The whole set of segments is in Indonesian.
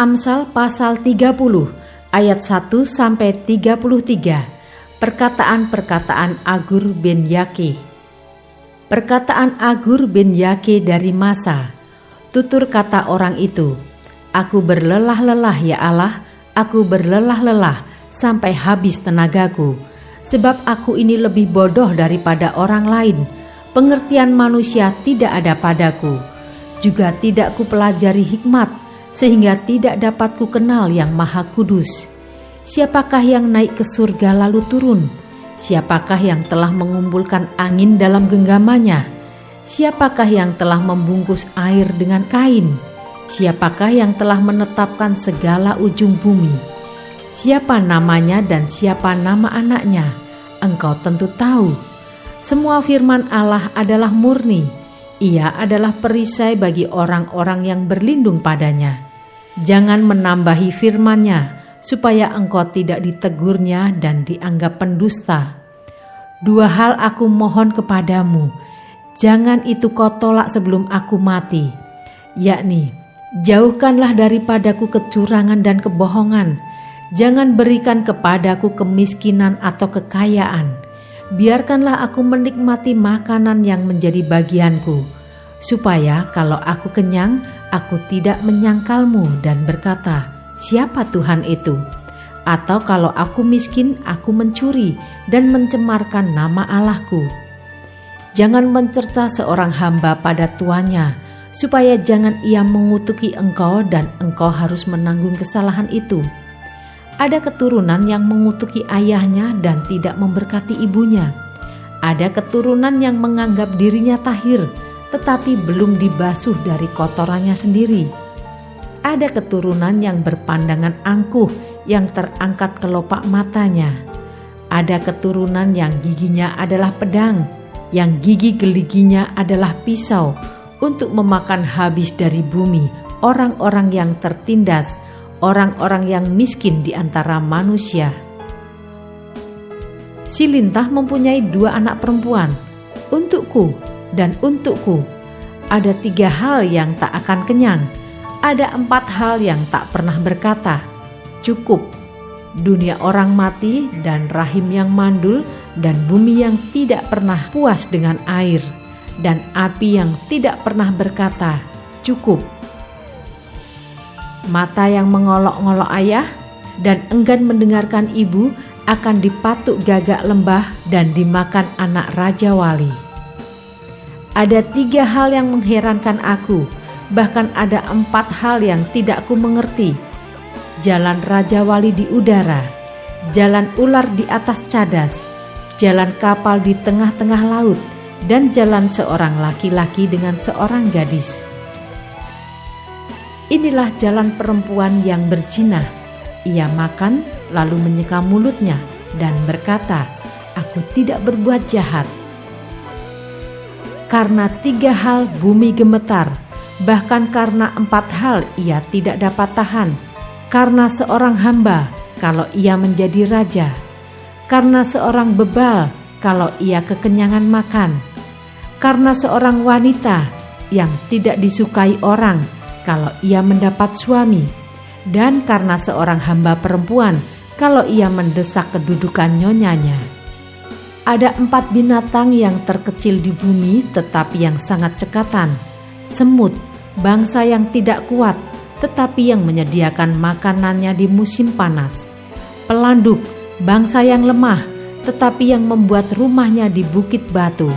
Amsal pasal 30 ayat 1 sampai 33. Perkataan-perkataan Agur bin Yake. Perkataan Agur bin Yake dari Masa. Tutur kata orang itu, "Aku berlelah-lelah ya Allah, aku berlelah-lelah sampai habis tenagaku, sebab aku ini lebih bodoh daripada orang lain. Pengertian manusia tidak ada padaku, juga tidak kupelajari hikmat, sehingga tidak dapat ku kenal yang Maha Kudus. Siapakah yang naik ke surga lalu turun? Siapakah yang telah mengumpulkan angin dalam genggamannya? Siapakah yang telah membungkus air dengan kain? Siapakah yang telah menetapkan segala ujung bumi? Siapa namanya dan siapa nama anaknya? Engkau tentu tahu. Semua firman Allah adalah murni. Ia adalah perisai bagi orang-orang yang berlindung padanya. Jangan menambahi firman-Nya, supaya engkau tidak ditegurnya dan dianggap pendusta. 2 hal aku mohon kepadamu, jangan itu kau tolak sebelum aku mati, yakni, jauhkanlah daripadaku kecurangan dan kebohongan. Jangan berikan kepadaku kemiskinan atau kekayaan. Biarkanlah aku menikmati makanan yang menjadi bagianku, supaya kalau aku kenyang, aku tidak menyangkalmu dan berkata, siapa Tuhan itu? Atau kalau aku miskin, aku mencuri dan mencemarkan nama Allahku. Jangan mencerca seorang hamba pada tuannya, supaya jangan ia mengutuki engkau dan engkau harus menanggung kesalahan itu. Ada keturunan yang mengutuki ayahnya dan tidak memberkati ibunya. Ada keturunan yang menganggap dirinya tahir, tetapi belum dibasuh dari kotorannya sendiri. Ada keturunan yang berpandangan angkuh, yang terangkat kelopak matanya. Ada keturunan yang giginya adalah pedang, yang gigi geliginya adalah pisau, untuk memakan habis dari bumi orang-orang yang tertindas, orang-orang yang miskin di antara manusia. Si lintah mempunyai 2 anak perempuan, untukku dan untukku. Ada 3 hal yang tak akan kenyang, ada 4 hal yang tak pernah berkata, cukup. Dunia orang mati dan rahim yang mandul dan bumi yang tidak pernah puas dengan air dan api yang tidak pernah berkata, cukup. Mata yang mengolok-ngolok ayah dan enggan mendengarkan ibu akan dipatuk gagak lembah dan dimakan anak raja wali. Ada 3 hal yang mengherankan aku, bahkan ada 4 hal yang tidak ku mengerti. Jalan raja wali di udara, jalan ular di atas cadas, jalan kapal di tengah-tengah laut, dan jalan seorang laki-laki dengan seorang gadis. Inilah jalan perempuan yang berzina. Ia makan lalu menyeka mulutnya dan berkata, aku tidak berbuat jahat. Karena 3 hal bumi gemetar, bahkan karena 4 hal ia tidak dapat tahan. Karena seorang hamba kalau ia menjadi raja, karena seorang bebal kalau ia kekenyangan makan, karena seorang wanita yang tidak disukai orang kalau ia mendapat suami, dan karena seorang hamba perempuan kalau ia mendesak kedudukan nyonyanya. Ada 4 binatang yang terkecil di bumi tetapi yang sangat cekatan. Semut, bangsa yang tidak kuat tetapi yang menyediakan makanannya di musim panas. Pelanduk, bangsa yang lemah tetapi yang membuat rumahnya di bukit batu.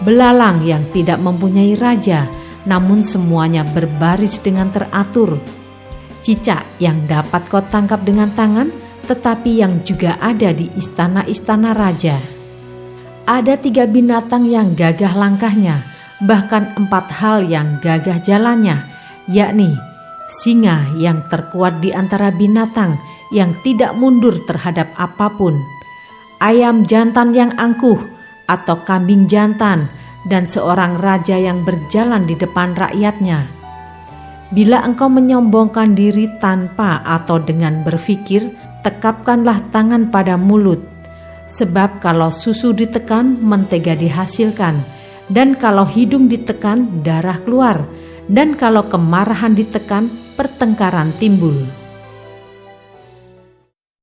Belalang yang tidak mempunyai raja, namun semuanya berbaris dengan teratur. Cicak yang dapat kau tangkap dengan tangan, tetapi yang juga ada di istana-istana raja. Ada 3 binatang yang gagah langkahnya, bahkan 4 hal yang gagah jalannya, yakni singa yang terkuat di antara binatang, yang tidak mundur terhadap apapun, ayam jantan yang angkuh atau kambing jantan, dan seorang raja yang berjalan di depan rakyatnya. Bila engkau menyombongkan diri tanpa atau dengan berfikir, tekapkanlah tangan pada mulut. Sebab kalau susu ditekan, mentega dihasilkan, dan kalau hidung ditekan, darah keluar, dan kalau kemarahan ditekan, pertengkaran timbul.